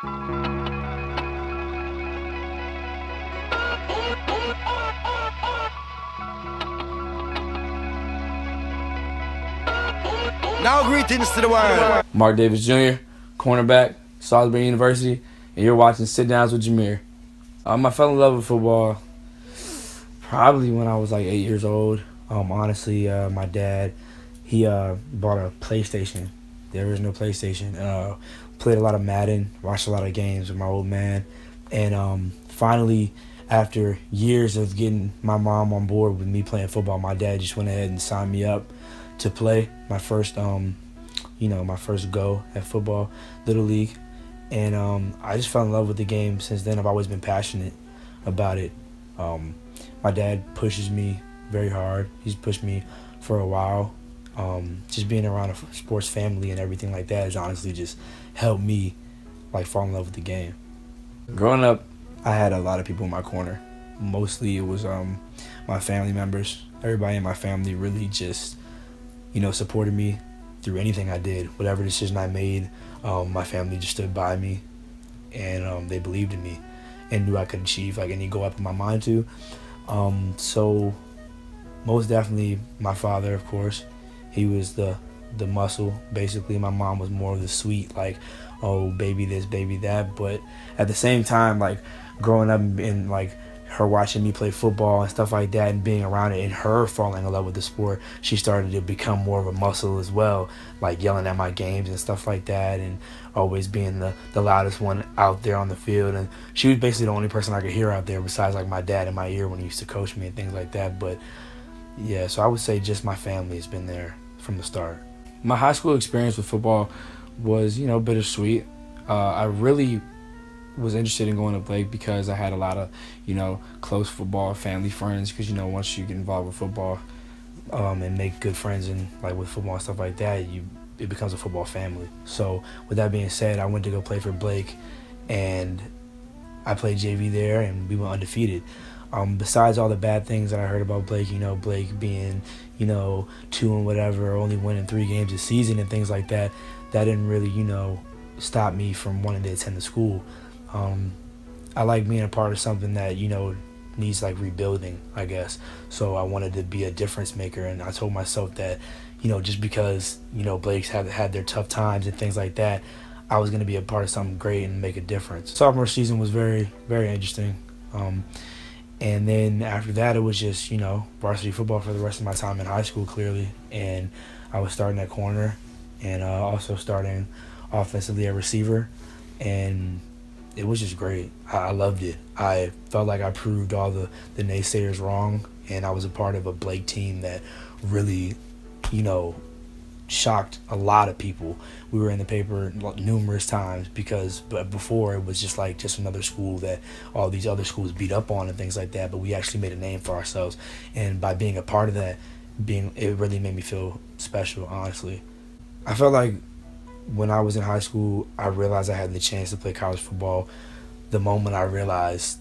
Now greetings to the world. Mark Davis Jr., cornerback, Salisbury University, and you're watching Sit Downs with JaMir. I fell in love with football probably when I was like 8 years old. Honestly, my dad, he bought a PlayStation, the original PlayStation. Played a lot of Madden, watched a lot of games with my old man, and finally, after years of getting my mom on board with me playing football, my dad just went ahead and signed me up to play my first, my first go at football, Little League. And I just fell in love with the game. Since then, I've always been passionate about it. My dad pushes me very hard. He's pushed me for a while. Just being around a sports family and everything like that has honestly just helped me fall in love with the game. Growing up, I had a lot of people in my corner. Mostly it was my family members. Everybody in my family really just supported me through anything I did. Whatever decision I made, my family just stood by me, and they believed in me and knew I could achieve any goal I put my mind to. So most definitely my father, of course. He was the muscle, basically. My mom was more of the sweet, oh, baby this, baby that. But at the same time, growing up and her watching me play football and stuff like that and being around it and her falling in love with the sport, she started to become more of a muscle as well, yelling at my games and stuff like that, and always being the loudest one out there on the field. And she was basically the only person I could hear out there besides my dad in my ear when he used to coach me and things like that. But yeah, so I would say just my family has been there from the start. My high school experience with football was, bittersweet. I really was interested in going to Blake because I had a lot of, close football family friends. Because, once you get involved with football and make good friends and with football and stuff like that, it becomes a football family. So with that being said, I went to go play for Blake, and I played JV there, and we went undefeated. Besides all the bad things that I heard about Blake, Blake being, 2 and whatever, only winning 3 games a season and things like that, that didn't really, stop me from wanting to attend the school. I like being a part of something that, needs rebuilding, I guess. So I wanted to be a difference maker, and I told myself that, just because, Blake's had their tough times and things like that, I was going to be a part of something great and make a difference. Sophomore season was very, very interesting. And then after that, it was just, varsity football for the rest of my time in high school, clearly. And I was starting at corner and also starting offensively at receiver. And it was just great. I loved it. I felt like I proved all the naysayers wrong, and I was a part of a Blake team that really, shocked a lot of people. We were in the paper numerous times but before it was just another school that all these other schools beat up on and things like that, but we actually made a name for ourselves. And by being a part of that, it really made me feel special, honestly. I felt like when I was in high school, I realized I had the chance to play college football the moment I realized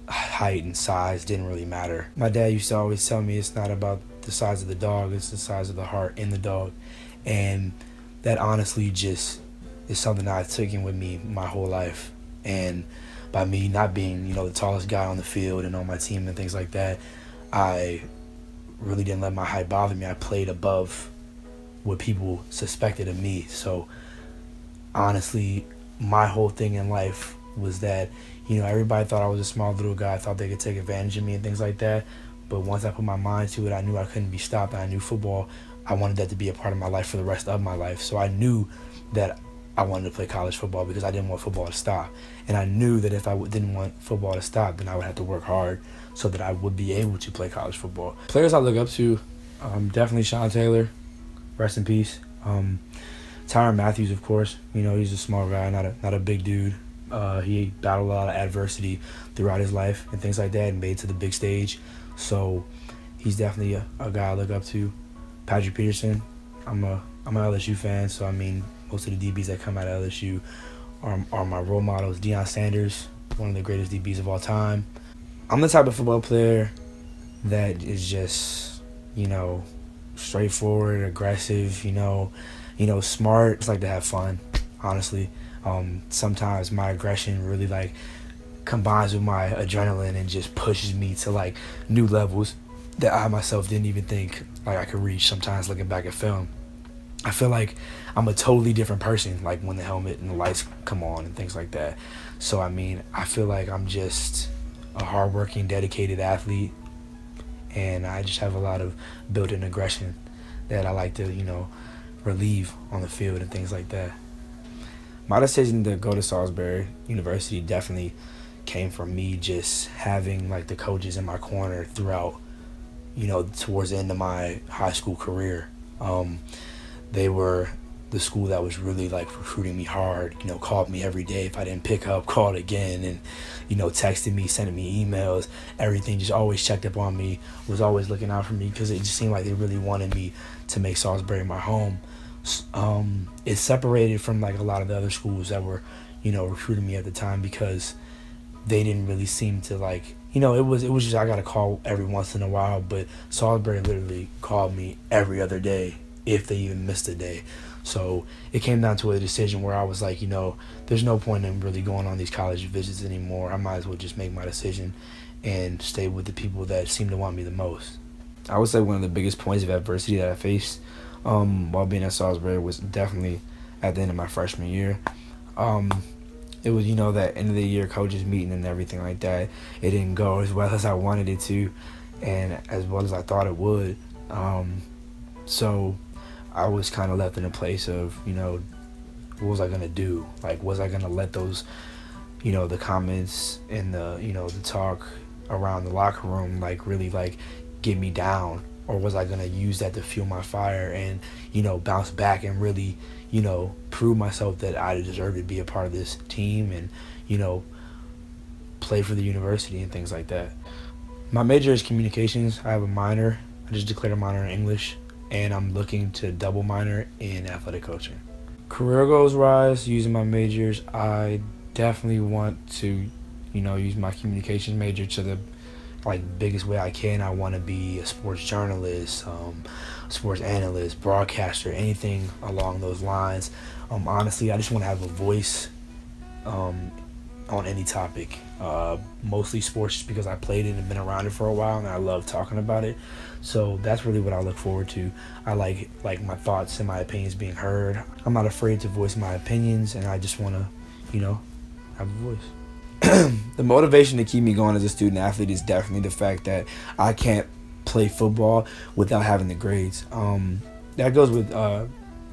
height and size didn't really matter. My dad used to always tell me it's not about the size of the dog, it's the size of the heart in the dog. And that honestly just is something that I've taken with me my whole life. And by me not being, the tallest guy on the field and on my team and things like that, I really didn't let my height bother me. I played above what people suspected of me. So honestly, my whole thing in life was that, everybody thought I was a small little guy, thought they could take advantage of me and things like that. But once I put my mind to it, I knew I couldn't be stopped. And I knew football, I wanted that to be a part of my life for the rest of my life. So I knew that I wanted to play college football because I didn't want football to stop. And I knew that if I didn't want football to stop, then I would have to work hard so that I would be able to play college football. Players I look up to, definitely Sean Taylor, rest in peace. Tyrann Matthews, of course. He's a small guy, not a big dude. He battled a lot of adversity throughout his life and things like that and made it to the big stage. So he's definitely a guy I look up to. Patrick Peterson, I'm an LSU fan, so most of the DBs that come out of LSU are my role models. Deion Sanders, one of the greatest DBs of all time. I'm the type of football player that is just, straightforward, aggressive, smart. I just like to have fun, honestly. Sometimes my aggression really like combines with my adrenaline and just pushes me to like new levels that I myself didn't even think like I could reach. Sometimes looking back at film, I feel like I'm a totally different person, like when the helmet and the lights come on and things like that. So I mean, I feel like I'm just a hardworking, dedicated athlete, and I just have a lot of built-in aggression that I like to, relieve on the field and things like that. My decision to go to Salisbury University definitely came from me just having like the coaches in my corner throughout, towards the end of my high school career. They were the school that was really like recruiting me hard, called me every day. If I didn't pick up, called again, and, texted me, sending me emails, everything, just always checked up on me, was always looking out for me because it just seemed like they really wanted me to make Salisbury my home. It separated from like a lot of the other schools that were, recruiting me at the time because they didn't really seem to like, it was just I got a call every once in a while, but Salisbury literally called me every other day if they even missed a day. So it came down to a decision where I was like, there's no point in really going on these college visits anymore. I might as well just make my decision and stay with the people that seem to want me the most. I would say one of the biggest points of adversity that I faced while being at Salisbury was definitely at the end of my freshman year. It was, that end of the year coaches meeting and everything like that. It didn't go as well as I wanted it to and as well as I thought it would. So I was kind of left in a place of, what was I going to do? Like, was I going to let those, the comments and the, the talk around the locker room, like, really, like, get me down? Or was I going to use that to fuel my fire and, bounce back and really, prove myself that I deserve to be a part of this team and, play for the university and things like that? My major is communications. I have a minor. I just declared a minor in English, and I'm looking to double minor in athletic coaching. Career goals wise, using my majors, I definitely want to, use my communications major to the biggest way I can. I want to be a sports journalist, sports analyst, broadcaster, anything along those lines. Honestly, I just want to have a voice on any topic. Mostly sports just because I played it and been around it for a while and I love talking about it. So that's really what I look forward to. I like my thoughts and my opinions being heard. I'm not afraid to voice my opinions, and I just want to, have a voice. The motivation to keep me going as a student athlete is definitely the fact that I can't play football without having the grades. That goes with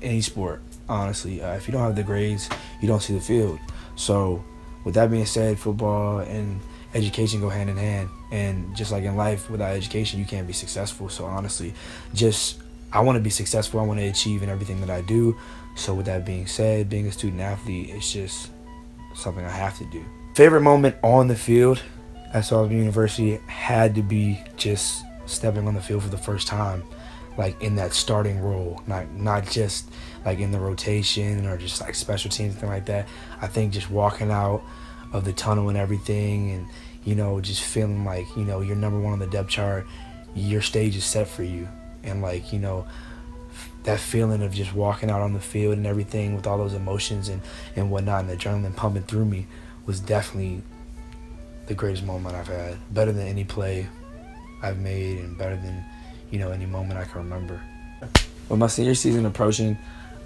any sport, honestly. If you don't have the grades, you don't see the field. So with that being said, football and education go hand in hand. And just like in life, without education, you can't be successful. So honestly, I want to be successful. I want to achieve in everything that I do. So with that being said, being a student athlete, it's just something I have to do. Favorite moment on the field at Salisbury University had to be just stepping on the field for the first time, like in that starting role, not just like in the rotation or just like special teams, anything like that. I think just walking out of the tunnel and everything and, just feeling like, you're number one on the depth chart, your stage is set for you. And like, that feeling of just walking out on the field and everything with all those emotions and whatnot and adrenaline pumping through me was definitely the greatest moment I've had. Better than any play I've made and better than, any moment I can remember. With my senior season approaching,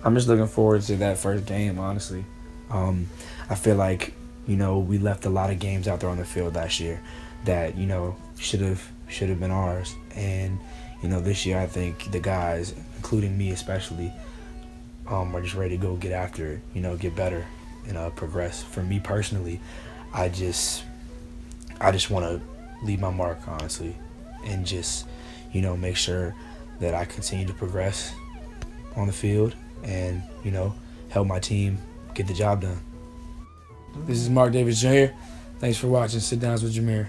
I'm just looking forward to that first game, honestly. I feel like, we left a lot of games out there on the field last year that, should have been ours. And, this year I think the guys, including me especially, are just ready to go get after it, get better and progress. For me personally, I just want to leave my mark, honestly, and just, make sure that I continue to progress on the field and, help my team get the job done. This is Mark Davis Jr. Thanks for watching Sit Downs with JaMir.